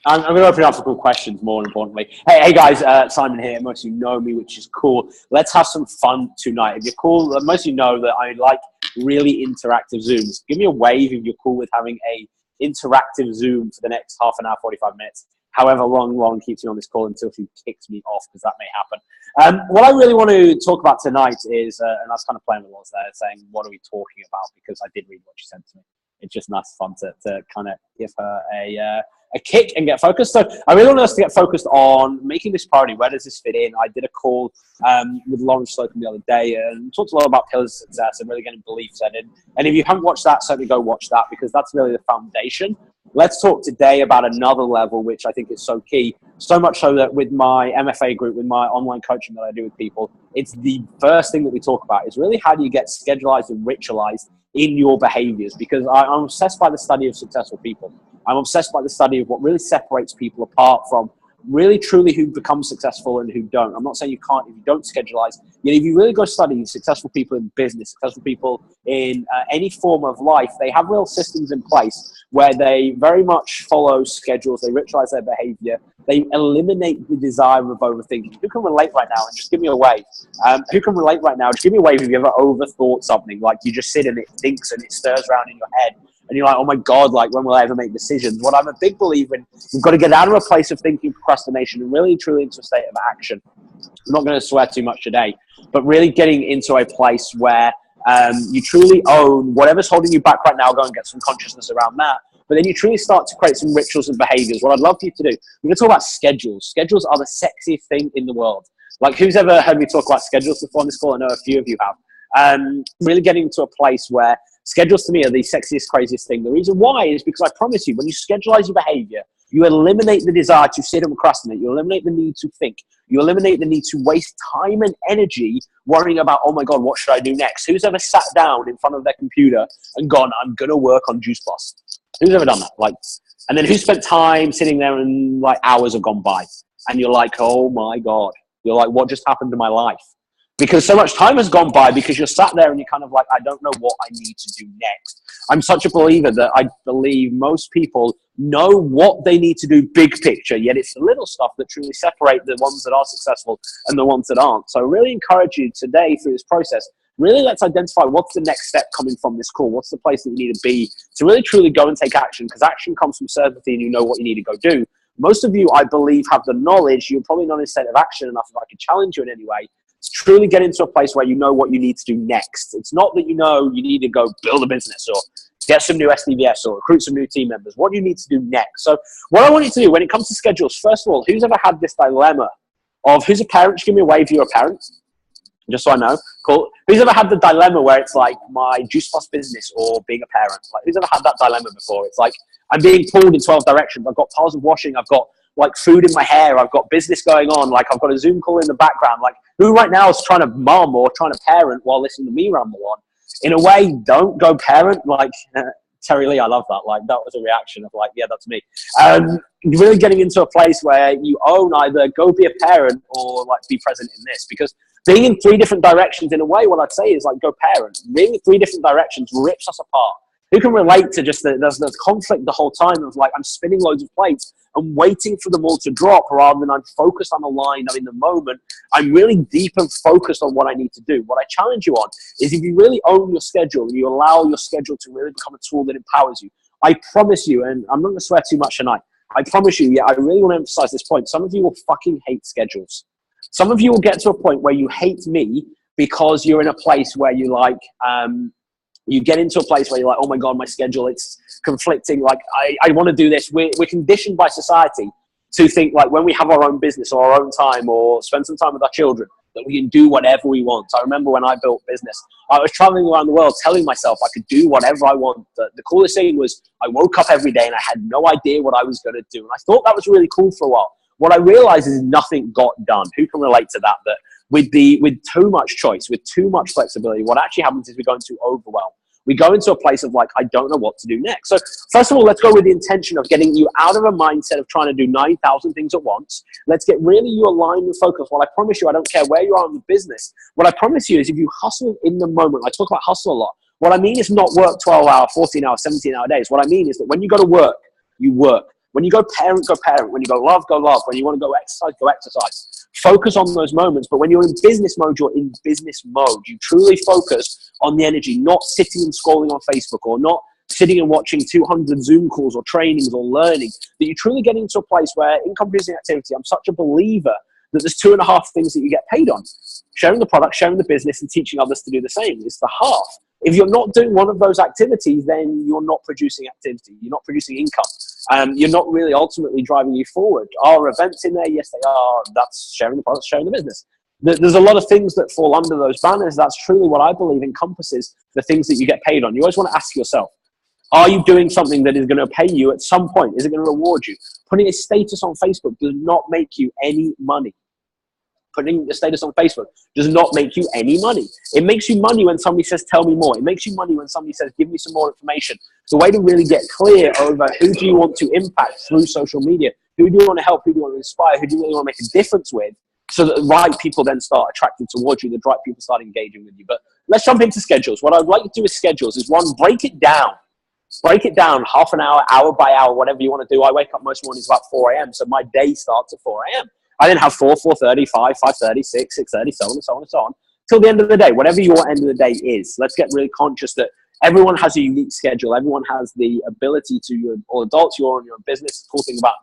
I'm going to open it up for good questions, more importantly. Hey guys, Simon here. Most of you know me, which is cool. Let's have some fun tonight. If you're cool, most of you know that I like really interactive Zooms. Give me a wave if you're cool with having a interactive Zoom for the next half an hour, 45 minutes. However long keeps you on this call until she kicks me off, because that may happen. What I really want to talk about tonight is, and I was kind of playing with words there, saying, what are we talking about? Because I did read what she sent to me. It's just nice fun to kind of give her a kick and get focused. So I really want us to get focused on making this priority. Where does this fit in? I did a call with Lawrence Slocum the other day and talked a lot about pillars of success and really getting beliefs in. And if you haven't watched that, certainly go watch that, because that's really the foundation. Let's talk today about another level, which I think is so key. So much so that with my MFA group, with my online coaching that I do with people, it's the first thing that we talk about is really how do you get schedulized and ritualized in your behaviors, because I'm obsessed by the study of successful people. I'm obsessed by the study of what really separates people apart from really truly who become successful and who don't. I'm not saying you can't if you don't scheduleize. Yet if you really go study successful people in business, successful people in any form of life, they have real systems in place where they very much follow schedules. They ritualize their behavior. They eliminate the desire of overthinking. Who can relate right now? And just give me a wave. Who can relate right now? Just give me a wave if you ever overthought something. Like you just sit and it thinks and it stirs around in your head. And you're like, oh my God, like when will I ever make decisions? What I'm a big believer in, we've got to get out of a place of thinking procrastination and really truly into a state of action. I'm not going to swear too much today, but really getting into a place where you truly own whatever's holding you back right now. Go and get some consciousness around that. But then you truly start to create some rituals and behaviors. What I'd love for you to do, we're going to talk about schedules. Schedules are the sexiest thing in the world. Like, who's ever heard me talk about schedules before on this call? I know a few of you have. Really getting to a place where schedules to me are the sexiest, craziest thing. The reason why is because I promise you, when you scheduleize your behavior, you eliminate the desire to sit and procrastinate. You eliminate the need to think. You eliminate the need to waste time and energy worrying about, oh my God, what should I do next? Who's ever sat down in front of their computer and gone, I'm going to work on Juice Plus? Who's ever done that? Like, and then who spent time sitting there and like hours have gone by and you're like, oh my God, you're like, what just happened to my life? Because so much time has gone by because you're sat there and you're kind of like, I don't know what I need to do next. I'm such a believer that I believe most people know what they need to do big picture, yet it's the little stuff that truly separate the ones that are successful and the ones that aren't. So I really encourage you today through this process, really let's identify what's the next step coming from this call. What's the place that you need to be to really truly go and take action, because action comes from certainty and you know what you need to go do. Most of you, I believe, have the knowledge. You're probably not in a state of action enough, if I could challenge you in any way, to truly get into a place where you know what you need to do next. It's not that you know you need to go build a business or get some new SDVS or recruit some new team members. What do you need to do next? So what I want you to do when it comes to schedules, first of all, who's ever had this dilemma of who's a parent? Just give me a wave if you're a parent, just so I know. Cool. Who's ever had the dilemma where it's like my Juice Plus business or being a parent? Like, who's ever had that dilemma before? It's like I'm being pulled in 12 directions. I've got piles of washing. I've got like food in my hair. I've got business going on. Like I've got a Zoom call in the background. Like who right now is trying to mom or trying to parent while listening to me ramble on? In a way, don't go parent. Like Terry Lee, I love that. Like that was a reaction of like, yeah, that's me. Really getting into a place where you own either go be a parent or like be present in this, because being in three different directions in a way, what I'd say is like go parent. Being in three different directions rips us apart. Who can relate to just there's conflict the whole time of like I'm spinning loads of plates and waiting for them all to drop rather than I'm focused on a line, I'm in the moment. I'm really deep and focused on what I need to do. What I challenge you on is if you really own your schedule and you allow your schedule to really become a tool that empowers you, I promise you, and I'm not going to swear too much tonight, I promise you, yeah, I really want to emphasize this point. Some of you will fucking hate schedules. Some of you will get to a point where you hate me because you're in a place where you like, you get into a place where you're like, oh my God, my schedule, it's conflicting. Like, I want to do this. We're conditioned by society to think like when we have our own business or our own time or spend some time with our children, that we can do whatever we want. I remember when I built business, I was traveling around the world telling myself I could do whatever I want. The coolest thing was I woke up every day and I had no idea what I was going to do. And I thought that was really cool for a while. What I realized is nothing got done. Who can relate to that? That with too much choice, with too much flexibility, what actually happens is we go into overwhelm. We go into a place of like, I don't know what to do next. So first of all, let's go with the intention of getting you out of a mindset of trying to do 9,000 things at once. Let's get really you aligned and focused. Well, I promise you, I don't care where you are in the business. What I promise you is if you hustle in the moment, I talk about hustle a lot. What I mean is not work 12 hour, 14 hour, 17 hour days. What I mean is that when you go to work, you work. When you go parent, go parent. When you go love, go love. When you want to go exercise. Focus on those moments. But when you're in business mode, you're in business mode. You truly focus on the energy, not sitting and scrolling on Facebook, or not sitting and watching 200 Zoom calls or trainings or learning. That you truly get into a place where income-producing activity, I'm such a believer that there's 2.5 things that you get paid on. Sharing the product, sharing the business, and teaching others to do the same is the half. If you're not doing one of those activities, then you're not producing activity. You're not producing income. You're not really ultimately driving you forward. Are events in there? Yes, they are. That's sharing the product, sharing the business. There's a lot of things that fall under those banners. That's truly what I believe encompasses the things that you get paid on. You always want to ask yourself, are you doing something that is going to pay you at some point? Is it going to reward you? Putting a status on Facebook does not make you any money. Putting a status on Facebook does not make you any money. It makes you money when somebody says, tell me more. It makes you money when somebody says, give me some more information. It's a way to really get clear over who do you want to impact through social media? Who do you want to help? Who do you want to inspire? Who do you really want to make a difference with? So that the right people then start attracting towards you, the right people start engaging with you. But let's jump into schedules. What I'd like to do with schedules is, one, break it down. Break it down half an hour, hour by hour, whatever you want to do. I wake up most mornings about 4 a.m., so my day starts at 4 a.m. I then have 4, 4:30, 5, 5:30, 6, 6:30, so on and so on and so on, till the end of the day, whatever your end of the day is. Let's get really conscious that everyone has a unique schedule. Everyone has the ability to, you're all adults, you're on your own business. The cool thing about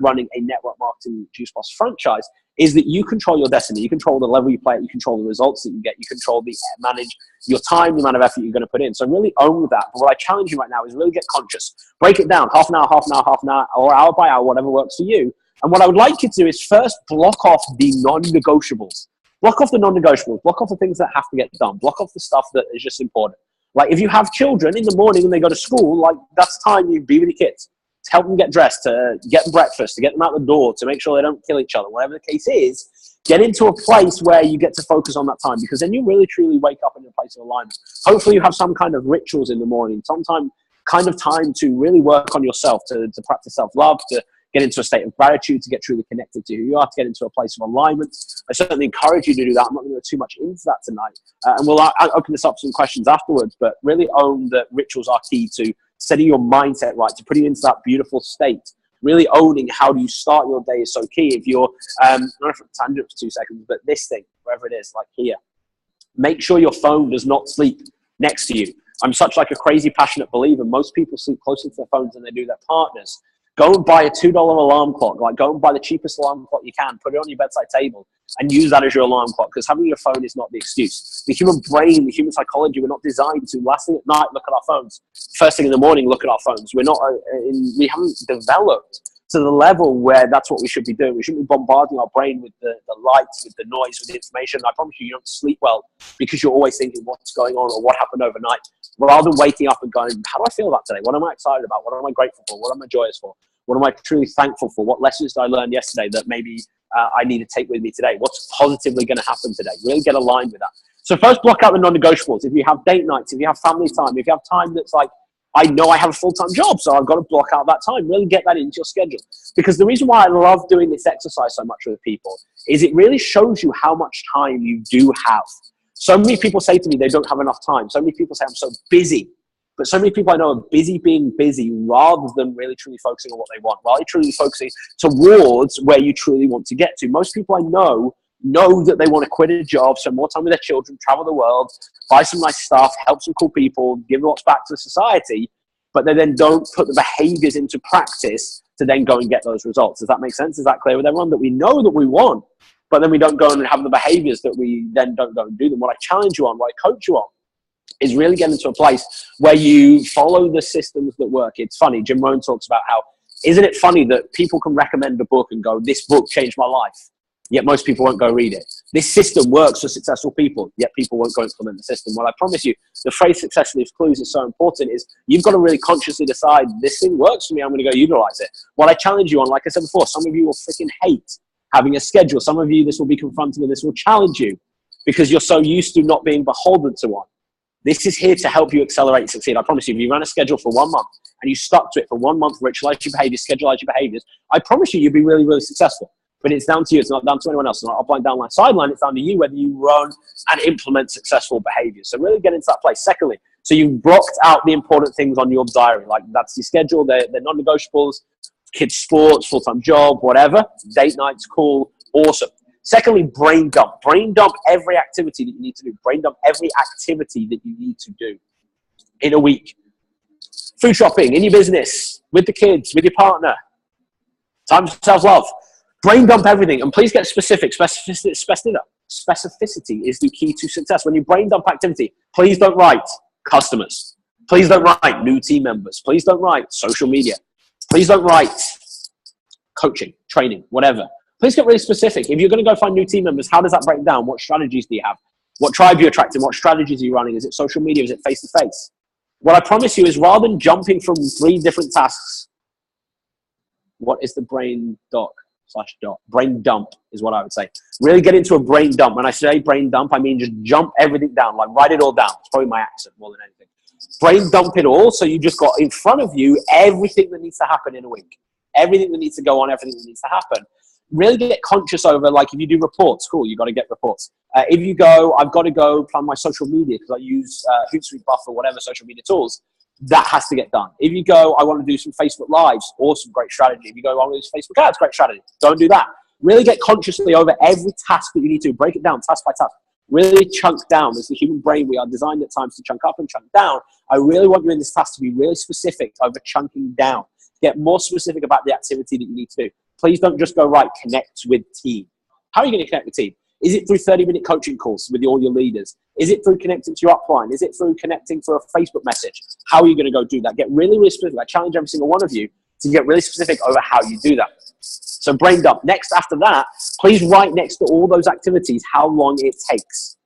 running a network marketing Juice Boss franchise is that you control your destiny. You control the level you play at, you control the results that you get, you control manage your time, the amount of effort you're going to put in. So really own that. But what I challenge you right now is really get conscious. Break it down, half an hour, half an hour, half an hour, or hour by hour, whatever works for you. And what I would like you to do is first block off the non-negotiables. Block off the non-negotiables. Block off the things that have to get done. Block off the stuff that is just important. Like if you have children in the morning and they go to school, like that's time you be with your kids. To help them get dressed, to get them breakfast, to get them out the door, to make sure they don't kill each other, whatever the case is, get into a place where you get to focus on that time, because then you really truly wake up in a place of alignment. Hopefully you have some kind of rituals in the morning, some kind of time to really work on yourself, to practice self-love, to get into a state of gratitude, to get truly connected to who you are, to get into a place of alignment. I certainly encourage you to do that. I'm not going to go too much into that tonight. And I'll open this up to some questions afterwards, but really own that rituals are key to setting your mindset right, to putting you into that beautiful state. Really owning how do you start your day is so key. If you're, I'm going to tangent for 2 seconds, but this thing, wherever it is, like here, make sure your phone does not sleep next to you. I'm such like a crazy passionate believer. Most people sleep closer to their phones than they do their partners. Go and buy a $2 alarm clock. Like, go and buy the cheapest alarm clock you can. Put it on your bedside table and use that as your alarm clock, because having your phone is not the excuse. The human brain, the human psychology, we're not designed to last thing at night look at our phones. First thing in the morning, look at our phones. We haven't developed to the level where that's what we should be doing. We shouldn't be bombarding our brain with the lights, with the noise, with the information. I promise you don't sleep well because you're always thinking what's going on or what happened overnight, rather than waking up and going, how do I feel about today? What am I excited about? What am I grateful for? What am I joyous for? What am I truly thankful for? What lessons did I learn yesterday that maybe I need to take with me today? What's positively going to happen today? Really get aligned with that. So first, block out the non-negotiables. If you have date nights, if you have family time, if you have time that's like, I know I have a full-time job, so I've got to block out that time. Really get that into your schedule. Because the reason why I love doing this exercise so much with people is it really shows you how much time you do have. So many people say to me they don't have enough time. So many people say I'm so busy. But so many people I know are busy being busy rather than really truly focusing on what they want, rather truly focusing towards where you truly want to get to. Most people I know that they want to quit a job, spend more time with their children, travel the world, buy some nice stuff, help some cool people, give lots back to society, but they then don't put the behaviors into practice to then go and get those results. Does that make sense? Is that clear with everyone? That we know that we want, but then we don't go and have the behaviors that we then don't go and do them. What I challenge you on, what I coach you on, is really get into a place where you follow the systems that work. It's funny, Jim Rohn talks about how, isn't it funny that people can recommend a book and go, this book changed my life, yet most people won't go read it. This system works for successful people, yet people won't go implement the system. Well, I promise you, the phrase success leaves clues is so important. Is you've got to really consciously decide, this thing works for me, I'm going to go utilize it. What I challenge you on, like I said before, some of you will freaking hate having a schedule. Some of you, this will be confronting and this will challenge you because you're so used to not being beholden to one. This is here to help you accelerate and succeed. I promise you, if you run a schedule for 1 month and you stuck to it for 1 month, ritualize your behaviors, schedule your behaviors, I promise you, you'll be really, really successful. But it's down to you. It's not down to anyone else. It's not upline, downline, sideline. It's down to you whether you run and implement successful behaviors. So really get into that place. Secondly, so you've blocked out the important things on your diary. Like that's your schedule. They're non-negotiables. kids' sports, full-time job, whatever. Date nights, cool, awesome. Secondly, brain dump. Brain dump every activity that you need to do. Brain dump every activity that you need to do in a week. Food shopping, in your business, with the kids, with your partner. Time for self-love. Brain dump everything, and please get specific. Specificity is the key to success. When you brain dump activity, please don't write customers. Please don't write new team members. Please don't write social media. Please don't write coaching, training, whatever. Please get really specific. If you're going to go find new team members, how does that break down? What strategies do you have? What tribe are you attracting? What strategies are you running? Is it social media? Is it face-to-face? What I promise you is, rather than jumping from 3 different tasks, what is the brain dump is what I would say. Really get into a brain dump. When I say brain dump, I mean just jump everything down, like write it all down. It's probably my accent more than anything. Brain dump it all, so you just got in front of you everything that needs to happen in a week. Everything that needs to go on, everything that needs to happen. Really get conscious over, like, if you do reports, cool, you got to get reports. If you go, I've got to go plan my social media because I use Hootsuite, Buffer, whatever social media tools, that has to get done. If you go, I want to do some Facebook Lives, awesome, great strategy. If you go, I want to do Facebook ads, great strategy. Don't do that. Really get consciously over every task that you need to. Break it down, task by task. Really chunk down. As the human brain, we are designed at times to chunk up and chunk down. I really want you in this task to be really specific over chunking down. Get more specific about the activity that you need to do. Please don't just go, right, connect with team. How are you going to connect with team? Is it through 30-minute coaching calls with all your leaders? Is it through connecting to your upline? Is it through connecting for a Facebook message? How are you going to go do that? Get really, really specific. I challenge every single one of you to get really specific over how you do that. So brain dump. Next, after that, please write next to all those activities how long it takes.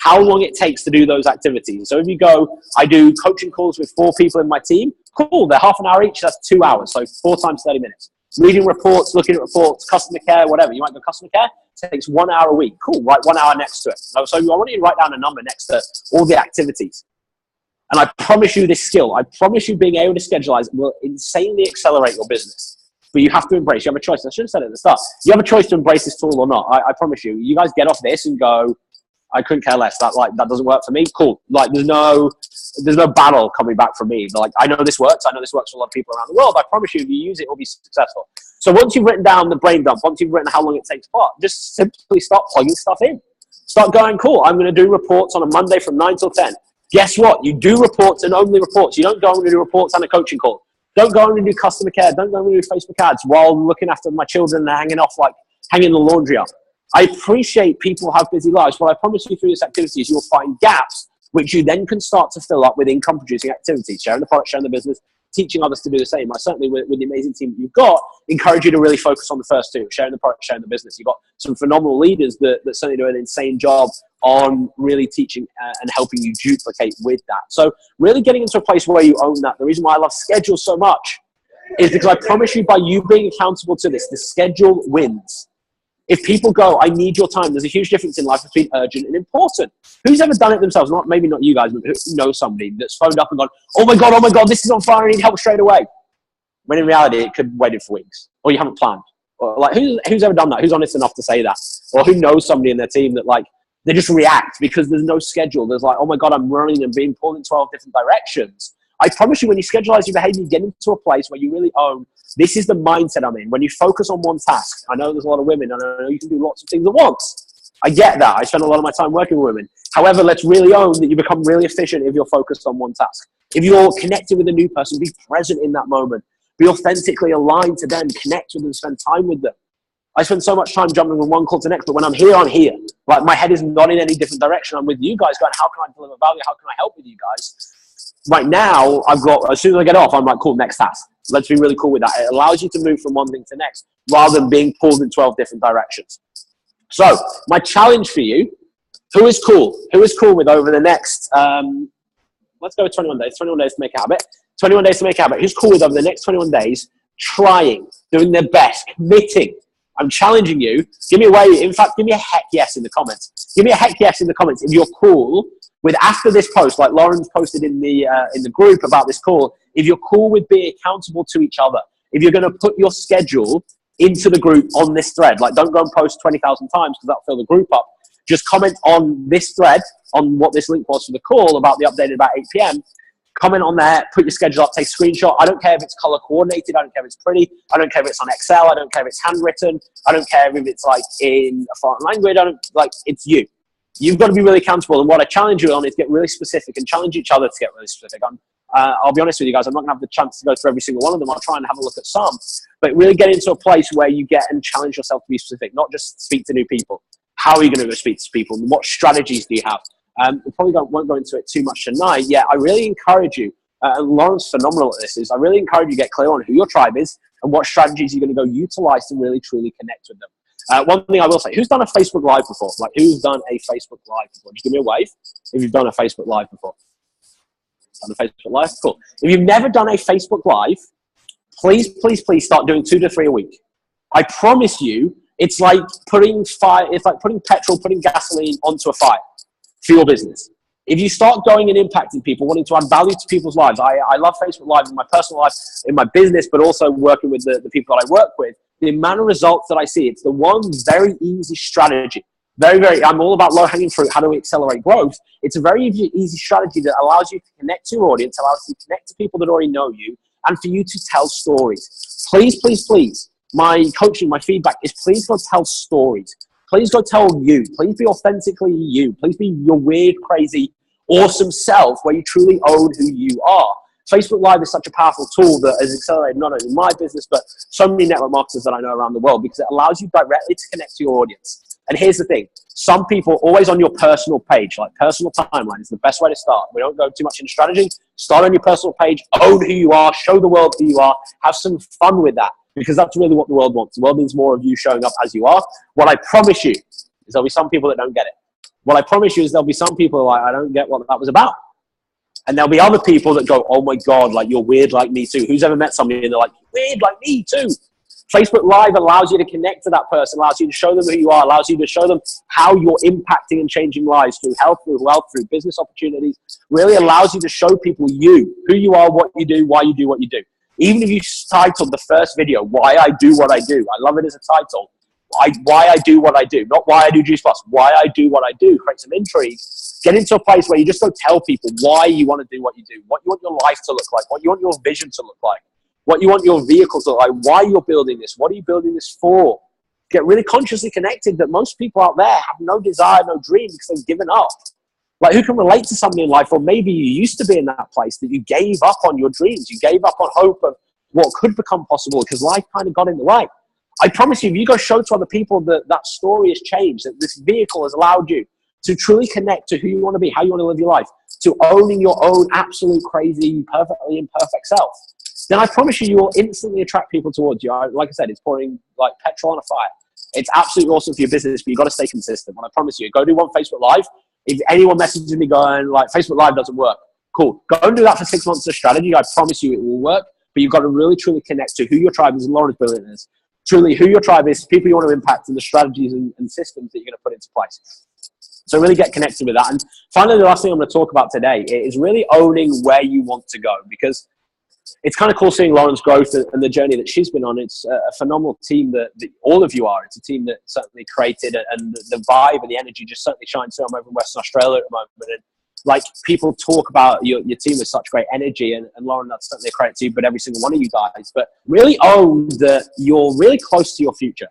How long it takes to do those activities. So if you go, I do coaching calls with 4 people in my team, cool, they're half an hour each, that's 2 hours, so 4 times 30 minutes. Reading reports, looking at reports, customer care, whatever. You might go customer care, takes 1 hour a week. Cool, write 1 hour next to it. So I want you to write down a number next to all the activities. And I promise you this skill, I promise you being able to schedulize will insanely accelerate your business. But you have to embrace, you have a choice. I should have said it at the start. You have a choice to embrace this tool or not. I promise you. You guys get off this and go, I couldn't care less. That doesn't work for me. Cool. Like there's no battle coming back from me. Like I know this works. I know this works for a lot of people around the world. I promise you, if you use it, it will be successful. So once you've written down the brain dump, once you've written how long it takes apart, just simply start plugging stuff in. Start going, cool, I'm going to do reports on a Monday from 9 till 10. Guess what? You do reports and only reports. You don't go and do reports and a coaching call. Don't go and do customer care. Don't go and do Facebook ads while looking after my children and hanging the laundry up. I appreciate people have busy lives, but I promise you through this activity you'll find gaps which you then can start to fill up with income-producing activities, sharing the product, sharing the business, teaching others to do the same. I certainly, with the amazing team that you've got, encourage you to really focus on the first 2, sharing the product, sharing the business. You've got some phenomenal leaders that certainly do an insane job on really teaching and helping you duplicate with that. So really getting into a place where you own that. The reason why I love schedules so much is because I promise you, by you being accountable to this, the schedule wins. If people go, I need your time, there's a huge difference in life between urgent and important. Who's ever done it themselves? Maybe not you guys, but who knows somebody that's phoned up and gone, oh my God, this is on fire, I need help straight away. When in reality, it could wait for weeks, or you haven't planned. Or like, who's ever done that? Who's honest enough to say that? Or who knows somebody in their team that like, they just react because there's no schedule. There's like, oh my God, I'm running and being pulled in 12 different directions. I promise you, when you scheduleize your behavior, you get into a place where you really own, this is the mindset I'm in. When you focus on one task, I know there's a lot of women, and I know you can do lots of things at once. I get that. I spend a lot of my time working with women. However, let's really own that you become really efficient if you're focused on one task. If you're connected with a new person, be present in that moment. Be authentically aligned to them. Connect with them. Spend time with them. I spend so much time jumping from one call to the next, but when I'm here, I'm here. Like my head is not in any different direction. I'm with you guys going, how can I deliver value? How can I help with you guys? Right now, I've got, as soon as I get off, I'm like, cool, next task. Let's be really cool with that. It allows you to move from one thing to the next rather than being pulled in 12 different directions. So my challenge for you, who is cool? Who is cool with over the next, let's go with 21 days. 21 days to make a habit. 21 days to make a habit. Who's cool with over the next 21 days, trying, doing their best, committing? I'm challenging you. Give me a way. In fact, give me a heck yes in the comments. Give me a heck yes in the comments if you're cool with, after this post, like Lauren's posted in the group about this call, if you're cool with being accountable to each other, if you're going to put your schedule into the group on this thread, like don't go and post 20,000 times because that'll fill the group up. Just comment on this thread, on what this link was for the call about the update at about 8 p.m. Comment on there, put your schedule up, take a screenshot. I don't care if it's color coordinated. I don't care if it's pretty. I don't care if it's on Excel. I don't care if it's handwritten. I don't care if it's like in a foreign language. It's you. You've got to be really accountable. And what I challenge you on is get really specific and challenge each other to get really specific. I'll be honest with you guys, I'm not going to have the chance to go through every single one of them. I'll try and have a look at some. But really get into a place where you get and challenge yourself to be specific, not just speak to new people. How are you going to go speak to people? And what strategies do you have? We probably won't go into it too much tonight. Yeah, I really encourage you, and Lauren's phenomenal at this, is I really encourage you to get clear on who your tribe is and what strategies you're going to go utilize to really, truly connect with them. One thing I will say, who's done a Facebook Live before? Like, who's done a Facebook Live before? Just give me a wave if you've done a Facebook Live before. Done a Facebook Live? Cool. If you've never done a Facebook Live, please, please, please start doing 2 to 3 a week. I promise you, it's like putting petrol, putting gasoline onto a fire for your business. If you start going and impacting people, wanting to add value to people's lives, I love Facebook Live in my personal life, in my business, but also working with the people that I work with, the amount of results that I see, it's the one very easy strategy. I'm all about low-hanging fruit. How do we accelerate growth? It's a very easy strategy that allows you to connect to your audience, allows you to connect to people that already know you, and for you to tell stories. Please, please, please, my coaching, my feedback is please go tell stories. Please go tell you. Please be authentically you. Please be your weird, crazy, awesome self where you truly own who you are. Facebook Live is such a powerful tool that has accelerated not only my business, but so many network marketers that I know around the world because it allows you directly to connect to your audience. And here's the thing. Some people always on your personal page, like personal timeline is the best way to start. We don't go too much into strategy. Start on your personal page, own who you are, show the world who you are, have some fun with that because that's really what the world wants. The world needs more of you showing up as you are. What I promise you is there'll be some people that don't get it. What I promise you is there'll be some people like, I don't get what that was about. And there'll be other people that go, oh my God, like you're weird like me too. Who's ever met somebody and they're like, weird like me too? Facebook Live allows you to connect to that person, allows you to show them who you are, allows you to show them how you're impacting and changing lives through health, through wealth, through business opportunities. Really allows you to show people you, who you are, what you do, why you do what you do. Even if you titled the first video, Why I Do What I Do. I love it as a title. Why I do what I do. Not why I do Juice Plus. Why I do what I do. Create some intrigue. Get into a place where you just go tell people why you want to do what you do. What you want your life to look like. What you want your vision to look like. What you want your vehicle to look like. Why you're building this. What are you building this for? Get really consciously connected that most people out there have no desire, no dream because they've given up. Like who can relate to somebody in life, or maybe you used to be in that place that you gave up on your dreams. You gave up on hope of what could become possible because life kind of got in the way. I promise you, if you go show to other people that that story has changed, that this vehicle has allowed you to truly connect to who you want to be, how you want to live your life, to owning your own absolute crazy, perfectly imperfect self, then I promise you, you will instantly attract people towards you. Like I said, it's pouring like petrol on a fire. It's absolutely awesome for your business, but you've got to stay consistent. And I promise you, go do one Facebook Live. If anyone messages me going like, Facebook Live doesn't work, cool. Go and do that for 6 months of strategy. I promise you it will work, but you've got to really, truly connect to who your tribe is, and Lauren's brilliant at this. Truly who your tribe is, people you want to impact, and the strategies and systems that you're going to put into place. So really get connected with that. And finally, the last thing I'm going to talk about today is really owning where you want to go, because it's kind of cool seeing Lauren's growth and the journey that she's been on. It's a phenomenal team that all of you are. It's a team that certainly created, and the vibe and the energy just certainly shines through. I'm over in Western Australia at the moment, and like people talk about your team with such great energy, and Lauren, that's certainly a credit to you, but every single one of you guys. But really own that you're really close to your future.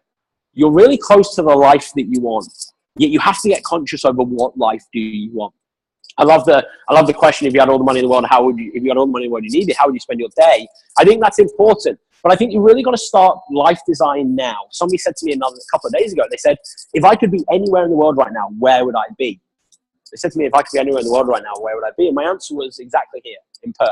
You're really close to the life that you want. Yet you have to get conscious over what life do you want. I love the question, if you had all the money in the world, if you had all the money in the world you needed, how would you spend your day? I think that's important. But I think you really got to start life design now. Somebody said to me a couple of days ago, they said, if I could be anywhere in the world right now, where would I be? They said to me, if I could be anywhere in the world right now, where would I be? And my answer was exactly here, in Perth.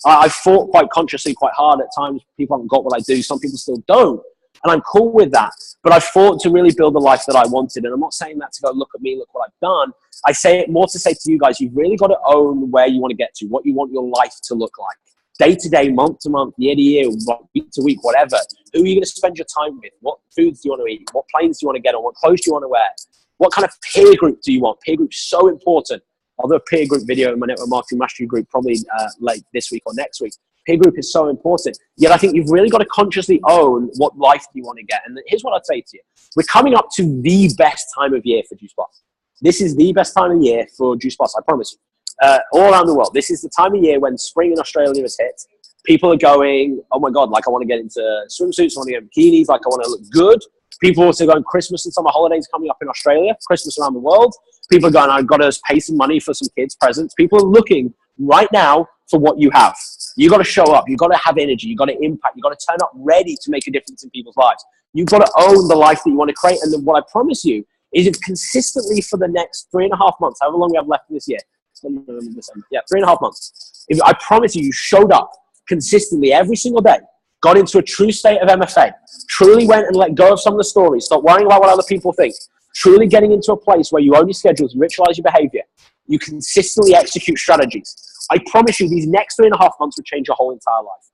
I've fought quite consciously, quite hard at times. People haven't got what I do. Some people still don't. And I'm cool with that. But I fought to really build the life that I wanted. And I'm not saying that to go, look at me, look what I've done. I say it more to say to you guys, you've really got to own where you want to get to, what you want your life to look like. Day to day, month to month, year to year, week to week, whatever. Who are you going to spend your time with? What foods do you want to eat? What planes do you want to get on? What clothes do you want to wear? What kind of peer group do you want? Peer group's so important. I'll do a peer group video in my Network Marketing Mastery group probably late this week or next week. Peer group is so important. Yet I think you've really got to consciously own what life do you want to get. And here's what I'd say to you. We're coming up to the best time of year for Juice Plus. This is the best time of year for Juice Plus, I promise you. all around the world. This is the time of year when spring in Australia has hit. People are going, oh my God, like I want to get into swimsuits, I want to get bikinis, like I want to look good. People are also going, Christmas and summer holidays coming up in Australia, Christmas around the world. People are going, I've got to pay some money for some kids' presents. People are looking right now for what you have. You got to show up. You got to have energy. You got to impact. You got to turn up ready to make a difference in people's lives. You've got to own the life that you want to create. And then what I promise you is if consistently for the next 3.5 months, however long we have left in this year, yeah, 3.5 months. If I promise you, you showed up consistently every single day, got into a true state of MFA, truly went and let go of some of the stories, stop worrying about what other people think, truly getting into a place where you own your schedules, ritualize your behavior, you consistently execute strategies. I promise you, these next 3.5 months will change your whole entire life.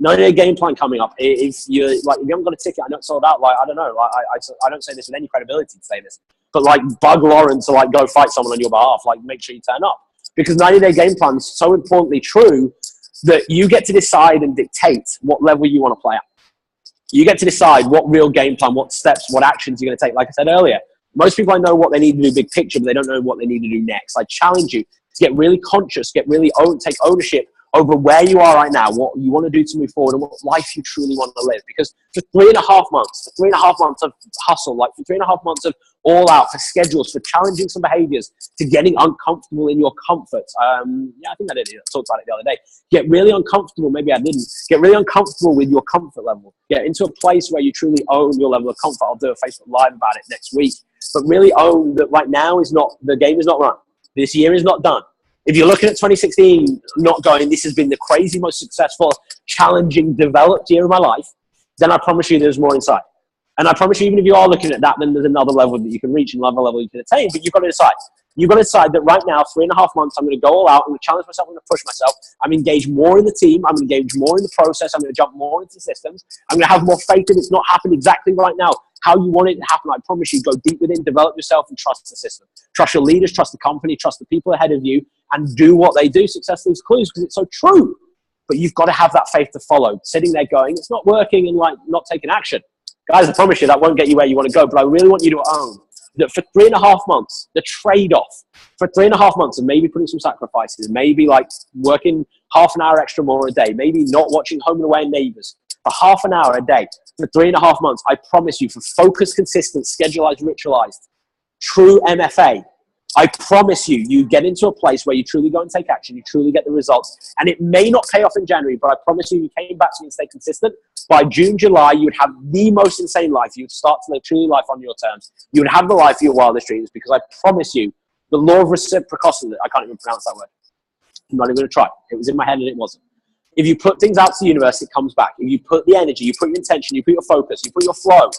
90-day game plan coming up. If you haven't got a ticket, I know it's sold out. Like, I don't know. I don't say this with any credibility to say this, but like bug Lauren to like go fight someone on your behalf. Like, make sure you turn up, because 90-day game plan is so importantly true that you get to decide and dictate what level you want to play at. You get to decide what real game plan, what steps, what actions you're going to take. Like I said earlier, most people I know what they need to do big picture, but they don't know what they need to do next. I challenge you to get really conscious, take ownership over where you are right now, what you want to do to move forward, and what life you truly want to live. Because for 3.5 months, for 3.5 months of hustle, like for 3.5 months of all out, for schedules, for challenging some behaviors, to getting uncomfortable in your comfort. Yeah, I think I did. I talked about it the other day. Get really uncomfortable. Maybe I didn't. Get really uncomfortable with your comfort level. Get into a place where you truly own your level of comfort. I'll do a Facebook Live about it next week. But really own that right now the game is not run. This year is not done. If you're looking at 2016, not going, this has been the crazy, most successful, challenging, developed year of my life, then I promise you there's more inside. And I promise you, even if you are looking at that, then there's another level that you can reach and another level you can attain. But you've got to decide. You've got to decide that right now, 3.5 months, I'm going to go all out. I'm going to challenge myself. I'm going to push myself. I'm going to engage more in the team. I'm going to engage more in the process. I'm going to jump more into the systems. I'm going to have more faith that it's not happening exactly right now how you want it to happen. I promise you, go deep within, develop yourself, and trust the system. Trust your leaders, trust the company, trust the people ahead of you, and do what they do. Success leaves clues, because it's so true. But you've got to have that faith to follow. Sitting there going, it's not working, and like not taking action. Guys, I promise you that won't get you where you want to go. But I really want you to own that for 3.5 months, the trade-off for 3.5 months of maybe putting some sacrifices, maybe like working half an hour extra more a day, maybe not watching Home and Away and Neighbours for half an hour a day for 3.5 months. I promise you, for focused, consistent, schedulized, ritualized, true MFA, I promise you, you get into a place where you truly go and take action, you truly get the results. And it may not pay off in January, but I promise you, you came back to me and stay consistent. By June, July, you would have the most insane life. You would start to live truly life on your terms. You would have the life of your wildest dreams, because I promise you, the law of reciprocity, I can't even pronounce that word. I'm not even going to try. It was in my head and it wasn't. If you put things out to the universe, it comes back. If you put the energy, you put your intention, you put your focus, you put your flow,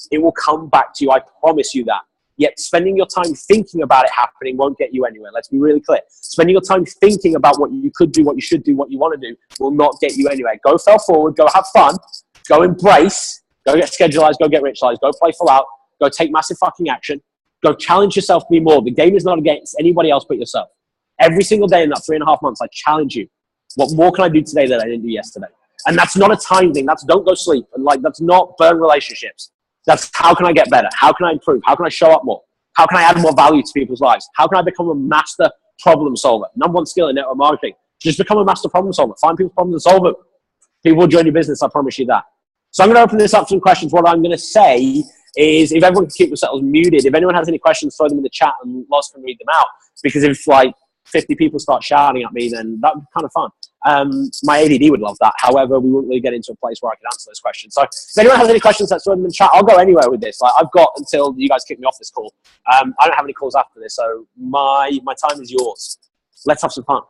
it will come back to you. I promise you that. Yet spending your time thinking about it happening won't get you anywhere. Let's be really clear. Spending your time thinking about what you could do, what you should do, what you want to do will not get you anywhere. Go fell forward, go have fun, go embrace, go get schedulized, go get ritualized, go play full out, go take massive fucking action, go challenge yourself to be more. The game is not against anybody else but yourself. Every single day in that 3.5 months, I challenge you. What more can I do today that I didn't do yesterday? And that's not a time thing. That's don't go sleep. And like, that's not burn relationships. That's how can I get better? How can I improve? How can I show up more? How can I add more value to people's lives? How can I become a master problem solver? Number one skill in network marketing. Just become a master problem solver. Find people's problems and solve them. People will join your business. I promise you that. So I'm going to open this up to some questions. What I'm going to say is, if everyone can keep themselves muted, if anyone has any questions, throw them in the chat and Loz can read them out. Because if like 50 people start shouting at me, then that would be kind of fun. My ADD would love that. However, we wouldn't really get into a place where I could answer those questions. So if anyone has any questions, let's throw them in the chat. I'll go anywhere with this. Like, I've got until you guys kick me off this call. I don't have any calls after this, so my time is yours. Let's have some fun.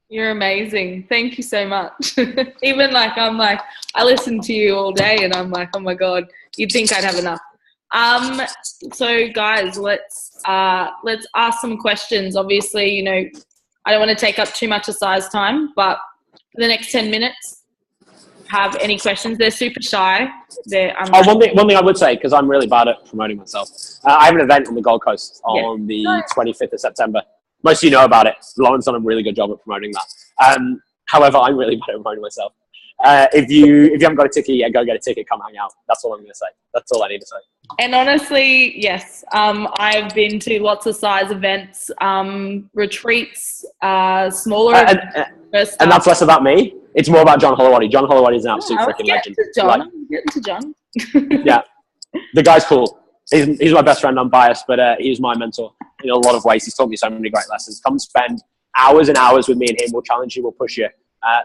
You're amazing. Thank you so much. Even like, I'm like, I listen to you all day and I'm like, oh my God, you'd think I'd have enough. So guys, let's ask some questions. Obviously, you know, I don't want to take up too much of Sai's time, but for the next 10 minutes, have any questions? They're super shy. One thing I would say, because I'm really bad at promoting myself, I have an event on the Gold Coast on the 25th of September. Most of you know about it. Lauren's done a really good job at promoting that. However, I'm really bad at promoting myself. If you haven't got a ticket yet, go get a ticket, come hang out. That's all I'm going to say. That's all I need to say. And honestly, yes, I've been to lots of size events, retreats, smaller events. And that's less about me. It's more about John Holowati. John Holowati is an absolute freaking legend. I'm getting to John. Yeah, the guy's cool. He's my best friend. I'm biased, but he's my mentor in a lot of ways. He's taught me so many great lessons. Come spend hours and hours with me and him. We'll challenge you. We'll push you.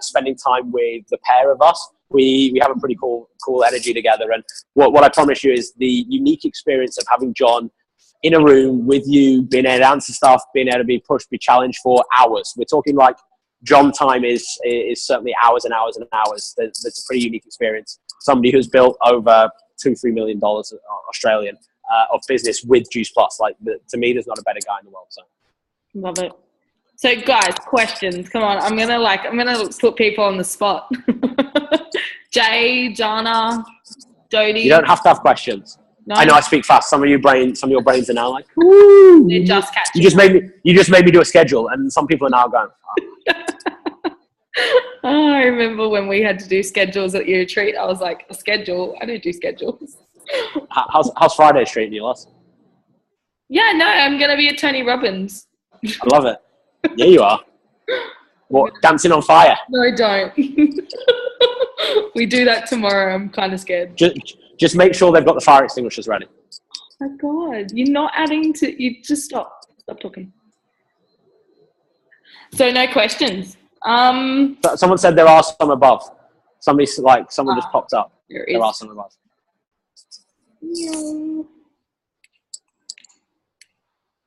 Spending time with the pair of us, we have a pretty cool energy together. And what I promise you is the unique experience of having John in a room with you, being able to answer stuff, being able to be pushed, be challenged for hours. We're talking like John time is certainly hours and hours and hours. That's a pretty unique experience. Somebody who's built over $2-3 million Australian of business with Juice Plus. Like, to me, there's not a better guy in the world. So love it. So guys, questions. Come on, I'm gonna put people on the spot. Jay, Jana, Dodie. You don't have to have questions. No. I know I speak fast. Some of your brains are now like, woo. They're just catching. You just made me do a schedule, and some people are now going. Oh, I remember when we had to do schedules at your retreat. I was like, a schedule? I don't do schedules. How's Friday treating you, Les? Yeah, no, I'm gonna be at Tony Robbins. I love it. Yeah, you are. What, dancing on fire? No, don't. We do that tomorrow. I'm kind of scared. Just make sure they've got the fire extinguishers ready. Oh my God, you're not adding to. You just stop talking. So no questions. Someone said there are some above. Someone just popped up. There are some above. Yeah.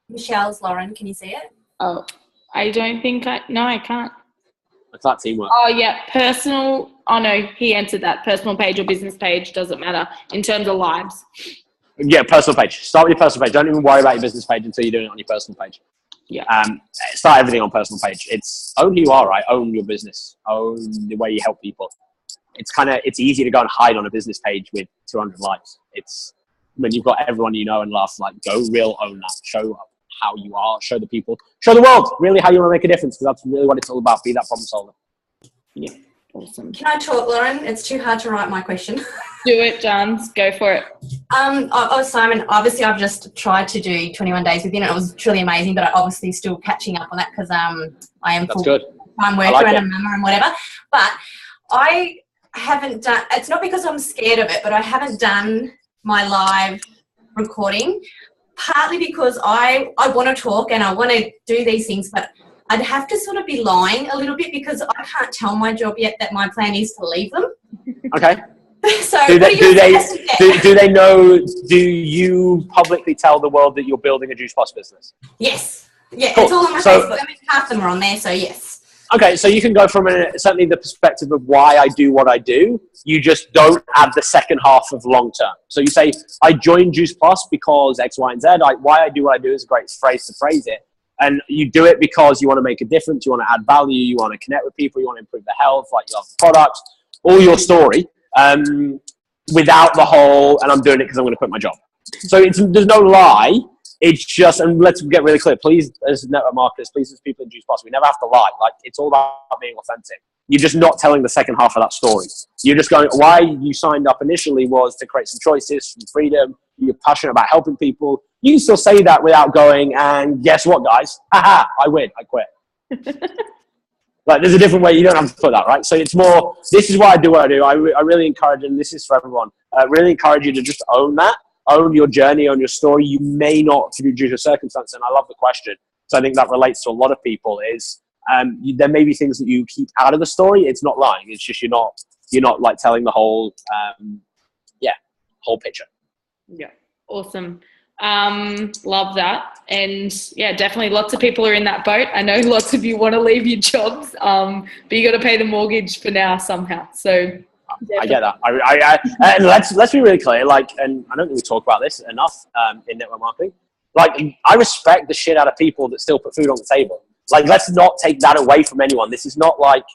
Michelle's Lauren, can you see it? Oh, I don't think no, I can't. It's that teamwork. Oh yeah, personal. Oh no, he answered that. Personal page or business page, doesn't matter in terms of lives. Yeah, personal page. Start with your personal page. Don't even worry about your business page until you're doing it on your personal page. Yeah. Start everything on personal page. It's own who you are, right? Own your business. Own the way you help people. It's easy to go and hide on a business page with 200 likes. It's when you've got everyone you know and love, like, go real, own that. Show how you are, show the people, show the world really how you want to make a difference, because that's really what it's all about. Be that problem solver. Yeah, awesome. Can I talk, Lauren? It's too hard to write my question. Do it, Jans. Go for it. Simon, obviously I've just tried to do 21 days within it. It was truly amazing, but I'm obviously still catching up on that because I am full-time worker and a mama and whatever. But I haven't done, it's not because I'm scared of it, but I haven't done my live recording. Partly because I want to talk and I want to do these things, but I'd have to sort of be lying a little bit because I can't tell my job yet that my plan is to leave them. Okay. So do they know, do you publicly tell the world that you're building a Juice Plus business? Yes. Yeah, cool. It's all on my Facebook. I mean, half of them are on there, so yes. Okay, so you can go from certainly the perspective of why I do what I do. You just don't add the second half of long term. So you say, I joined Juice Plus because X, Y, and Z. Why I do what I do is a great phrase to phrase it. And you do it because you want to make a difference, you want to add value, you want to connect with people, you want to improve their health, like you love the products, all your story, without the whole, and I'm doing it because I'm going to quit my job. So there's no lie. It's just, and let's get really clear, please, as network marketers, please, as people in Juice Plus, we never have to lie. Like, it's all about being authentic. You're just not telling the second half of that story. You're just going, why you signed up initially was to create some choices, some freedom. You're passionate about helping people. You can still say that without going, and guess what, guys? Haha, I win, I quit. Like, there's a different way. You don't have to put that, right? So it's more, this is why I do what I do. I really encourage, and this is for everyone, really encourage you to just own that. Own your journey, own your story. You may not due to circumstance, and I love the question. So I think that relates to a lot of people is there may be things that you keep out of the story. It's not lying. It's just you're not like telling the whole whole picture. Yeah, awesome. Love that. And yeah, definitely lots of people are in that boat. I know lots of you want to leave your jobs, but you got to pay the mortgage for now somehow. So I get that. And let's be really clear. Like, and I don't think we talk about this enough in network marketing. Like, I respect the shit out of people that still put food on the table. Like, let's not take that away from anyone. This is not like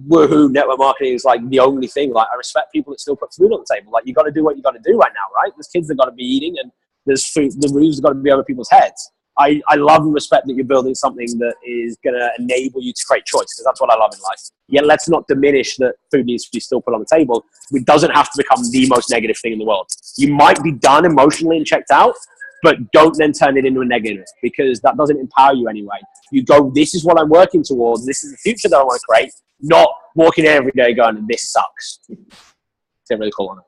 woohoo. Network marketing is like the only thing. Like, I respect people that still put food on the table. Like, you got to do what you got to do right now, right? There's kids that got to be eating, and there's food. The roofs got to be over people's heads. I love and respect that you're building something that is going to enable you to create choice, because that's what I love in life. Yet let's not diminish that food needs to be still put on the table. It doesn't have to become the most negative thing in the world. You might be done emotionally and checked out, but don't then turn it into a negative, because that doesn't empower you anyway. You go, this is what I'm working towards. This is the future that I want to create, not walking in every day going, this sucks. It's really cool on it.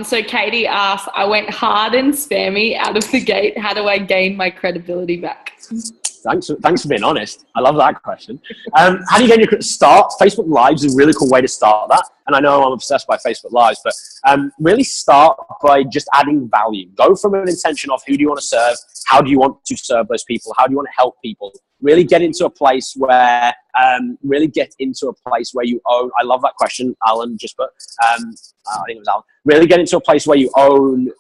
So Katie asked, I went hard and spammy out of the gate. How do I gain my credibility back? Thanks for being honest. I love that question. How do you get your start? Facebook Lives is a really cool way to start that. And I know I'm obsessed by Facebook Lives, but really start by just adding value. Go from an intention of who do you want to serve? How do you want to serve those people? How do you want to help people? Really get into a place where you own. I love that question, Alan just put. I think it was Alan. Really get into a place where you own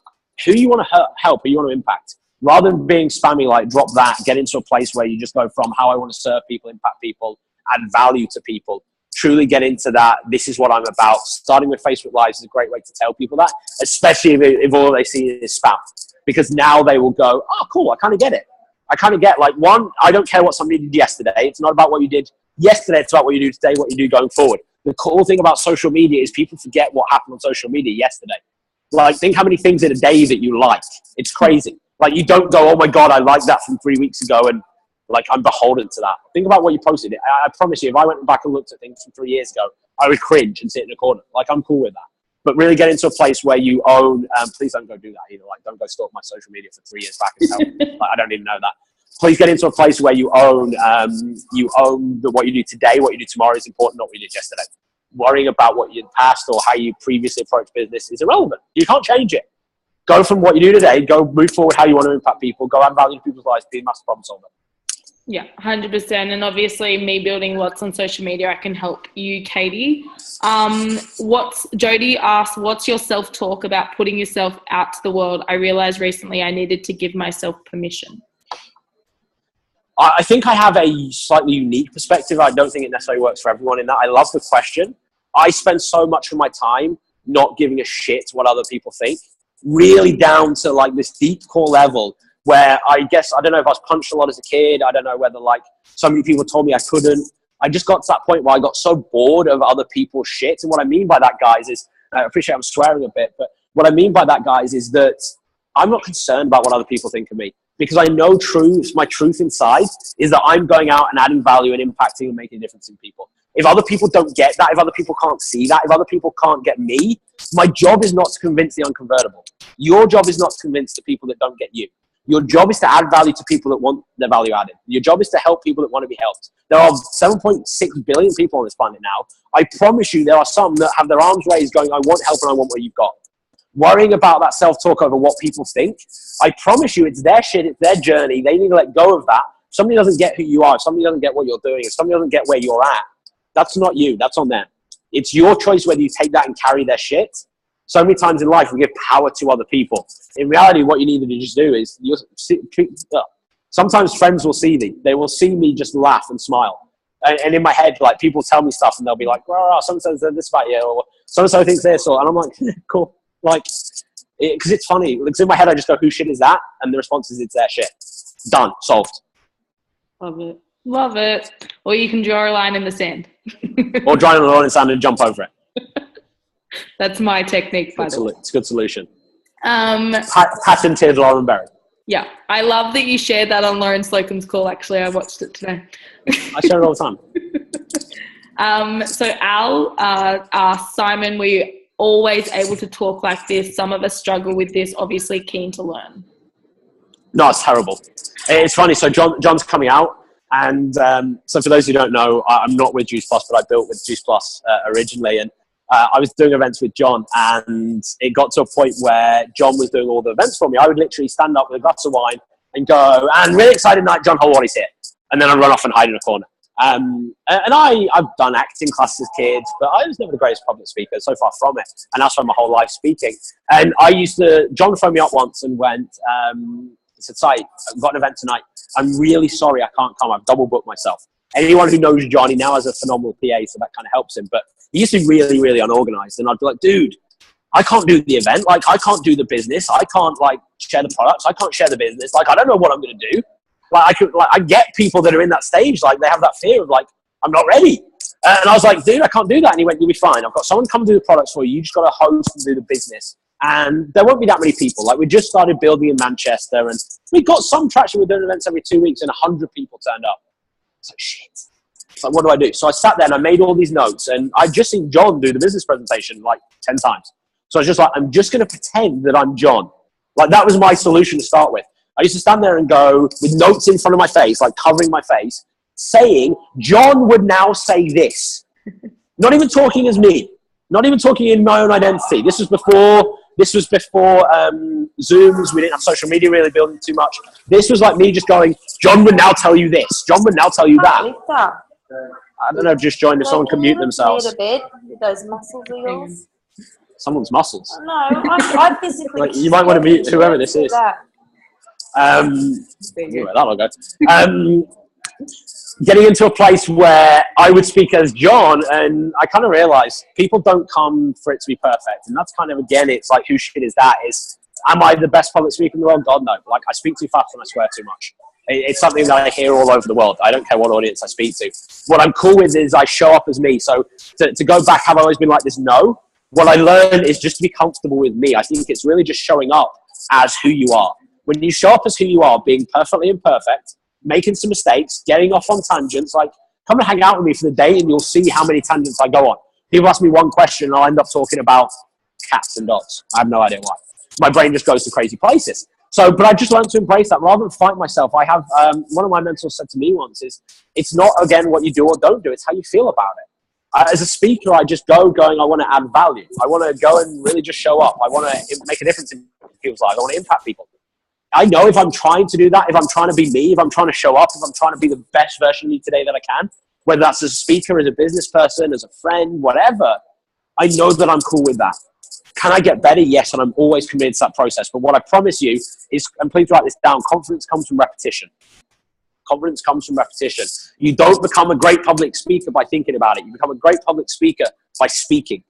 who you want to help, who you want to impact. Rather than being spammy, like drop that, get into a place where you just go from how I want to serve people, impact people, add value to people. Truly get into that. This is what I'm about. Starting with Facebook Lives is a great way to tell people that, especially if all they see is spam. Because now they will go, oh, cool, I kind of get it. I kind of get, like, one, I don't care what somebody did yesterday. It's not about what you did yesterday. It's about what you do today, what you do going forward. The cool thing about social media is people forget what happened on social media yesterday. Like, think how many things in a day that you like. It's crazy. Like, you don't go, oh my God, I liked that from 3 weeks ago and like I'm beholden to that. Think about what you posted. I promise you, if I went back and looked at things from 3 years ago, I would cringe and sit in a corner. Like, I'm cool with that. But really get into a place where you own, please don't go do that either. Like, don't go stalk my social media for 3 years back and tell me, like, I don't even know that. Please get into a place where you own what you do today, what you do tomorrow is important, not what you did yesterday. Worrying about what you did past or how you previously approached business is irrelevant. You can't change it. Go from what you do today, go move forward how you want to impact people, go add value to people's lives, be a master problem solver. Yeah, 100%. And obviously me building lots on social media, I can help you, Katie. Jody asked, what's your self-talk about putting yourself out to the world? I realized recently I needed to give myself permission. I think I have a slightly unique perspective. I don't think it necessarily works for everyone in that. I love the question. I spend so much of my time not giving a shit what other people think, really down to like this deep core level where I guess, I don't know if I was punched a lot as a kid. I don't know whether like so many people told me I couldn't. I just got to that point where I got so bored of other people's shit. And what I mean by that, guys, is, I appreciate I'm swearing a bit, but what I mean by that, guys, is that I'm not concerned about what other people think of me. Because I know my truth inside is that I'm going out and adding value and impacting and making a difference in people. If other people don't get that, if other people can't see that, if other people can't get me, my job is not to convince the unconvertible. Your job is not to convince the people that don't get you. Your job is to add value to people that want their value added. Your job is to help people that want to be helped. There are 7.6 billion people on this planet now. I promise you there are some that have their arms raised going, I want help and I want what you've got. Worrying about that self-talk over what people think, I promise you it's their shit, it's their journey. They need to let go of that. If somebody doesn't get who you are, if somebody doesn't get what you're doing, if somebody doesn't get where you're at, that's not you, that's on them. It's your choice whether you take that and carry their shit. So many times in life we give power to other people. In reality, what you need to just do is, sometimes friends will see me. They will see me just laugh and smile. And in my head, like, people tell me stuff and they'll be like, well, so-and-so said this about you, or so-and-so thinks this, and I'm like, cool. Like, because it's funny. Because in my head, I just go, whose shit is that? And the response is, it's their shit. Done. Solved. Love it. Love it. Or you can draw a line in the sand. Or draw a line in the sand and jump over it. That's my technique, by the way. It's a good solution. Patented Lauren Berry. Yeah. I love that you shared that on Lauren Slocum's call, actually. I watched it today. I share it all the time. So Al asked, Simon, were you always able to talk like this? Some of us struggle with this, obviously keen to learn. No, it's terrible. It's funny. So John's coming out. And so for those who don't know, I'm not with Juice Plus, but I built with Juice Plus originally. And I was doing events with John, and it got to a point where John was doing all the events for me. I would literally stand up with a glass of wine and go, and really excited night, John Holwani's here. And then I'd run off and hide in a corner. And I've done acting classes as kids, but I was never the greatest public speaker, so far from it. And that's why my whole life speaking. And John phoned me up once and went, he said, Si, I've got an event tonight. I'm really sorry I can't come. I've double booked myself. Anyone who knows John, he now has a phenomenal PA, so that kind of helps him. But he used to be really, really unorganized. And I'd be like, dude, I can't do the event. Like, I can't do the business. I can't, like, share the products. I can't share the business. Like, I don't know what I'm going to do. Like, I get people that are in that stage. Like, they have that fear of, like, I'm not ready. And I was like, dude, I can't do that. And he went, you'll be fine. I've got someone come do the products for you. You just got to host and do the business. And there won't be that many people. Like, we just started building in Manchester, and we got some traction. We're doing events every 2 weeks, and 100 people turned up. It's like, shit. It's like, what do I do? So I sat there and I made all these notes, and I'd just seen John do the business presentation like 10 times. So I was just like, I'm just going to pretend that I'm John. Like, that was my solution to start with. I used to stand there and go with notes in front of my face, like covering my face, saying, John would now say this. Not even talking as me. Not even talking in my own identity. This was before Zooms. We didn't have social media really building too much. This was like me just going, John would now tell you this. John would now tell you that. I don't know, just joined. If someone can mute themselves. A bit with those muscles of yours. Someone's muscles. No, I physically. Like, you might want to mute whoever this is. Anyway, that'll go. Getting into a place where I would speak as John, and I kind of realized people don't come for it to be perfect. And that's kind of, again, it's like, who shit is that? Am I the best public speaker in the world? God, no. Like, I speak too fast and I swear too much. It's something that I hear all over the world. I don't care what audience I speak to. What I'm cool with is I show up as me. So to go back, have I always been like this? No. What I learned is just to be comfortable with me. I think it's really just showing up as who you are. When you show up as who you are, being perfectly imperfect, making some mistakes, getting off on tangents, like, come and hang out with me for the day and you'll see how many tangents I go on. People ask me one question and I'll end up talking about cats and dogs. I have no idea why. My brain just goes to crazy places. So, but I just learned to embrace that rather than fight myself. I have, one of my mentors said to me once is, it's not, again, what you do or don't do, it's how you feel about it. As a speaker, I just going, I want to add value. I want to go and really just show up. I want to make a difference in people's lives. I want to impact people. I know if I'm trying to do that, if I'm trying to be me, if I'm trying to show up, if I'm trying to be the best version of me today that I can, whether that's as a speaker, as a business person, as a friend, whatever, I know that I'm cool with that. Can I get better? Yes, and I'm always committed to that process. But what I promise you is, and please write this down, confidence comes from repetition. Confidence comes from repetition. You don't become a great public speaker by thinking about it. You become a great public speaker by speaking.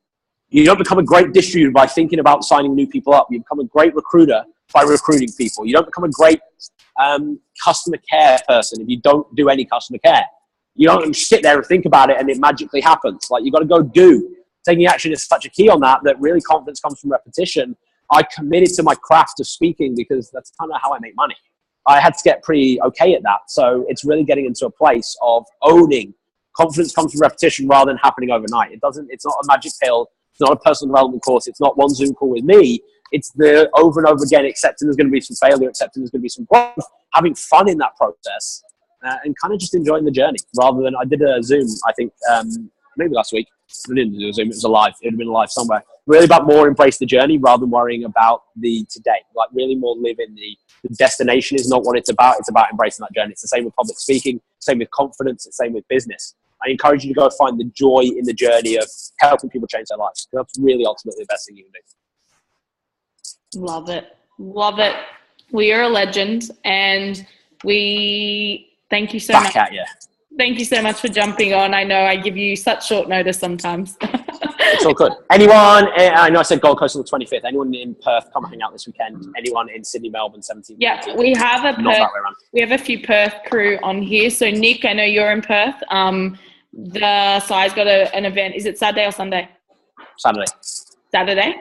You don't become a great distributor by thinking about signing new people up. You become a great recruiter by recruiting people. You don't become a great customer care person if you don't do any customer care. You don't sit there and think about it and it magically happens. Like, you got to go do. Taking action is such a key on that really confidence comes from repetition. I committed to my craft of speaking because that's kind of how I make money. I had to get pretty okay at that. So it's really getting into a place of owning. Confidence comes from repetition rather than happening overnight. It's not a magic pill. It's not a personal development course. It's not one Zoom call with me. It's the over and over again, accepting there's going to be some failure, accepting there's going to be some growth, having fun in that process, and kind of just enjoying the journey rather than, I did a Zoom, I think, maybe last week. I didn't do a Zoom, it was alive. It would have been alive somewhere. Really about more embrace the journey rather than worrying about the today. Like, really more live in the destination is not what it's about. It's about embracing that journey. It's the same with public speaking, same with confidence, it's the same with business. I encourage you to go find the joy in the journey of helping people change their lives. That's really ultimately the best thing you can do. Love it. Love it. We are a legend, and we thank you so much. Back at you. Thank you so much for jumping on. I know I give you such short notice sometimes. It's all good. Anyone, I know I said Gold Coast on the 25th. Anyone in Perth, come hang out this weekend. Anyone in Sydney, Melbourne, 17th? Yeah, we have a few Perth crew on here. So Nick, I know you're in Perth. The Sai's got an event. Is it Saturday or Sunday? Saturday. Saturday?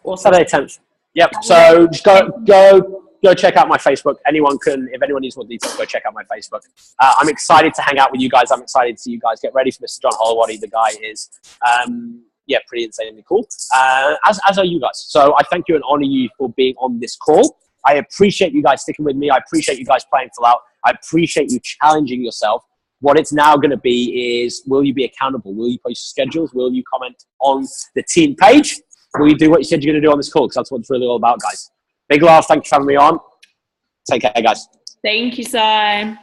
Awesome. Saturday 10th. Yep. So just go check out my Facebook. If anyone needs more details, go check out my Facebook. I'm excited to hang out with you guys. I'm excited to see you guys. Get ready for Mr. John Holowody. The guy is, pretty insanely cool. As are you guys. So I thank you and honor you for being on this call. I appreciate you guys sticking with me. I appreciate you guys playing full out. I appreciate you challenging yourself. What it's now going to be is, will you be accountable? Will you post your schedules? Will you comment on the team page? Will you do what you said you're going to do on this call? Because that's what it's really all about, guys. Big love. Thank you for having me on. Take care, guys. Thank you, Sai.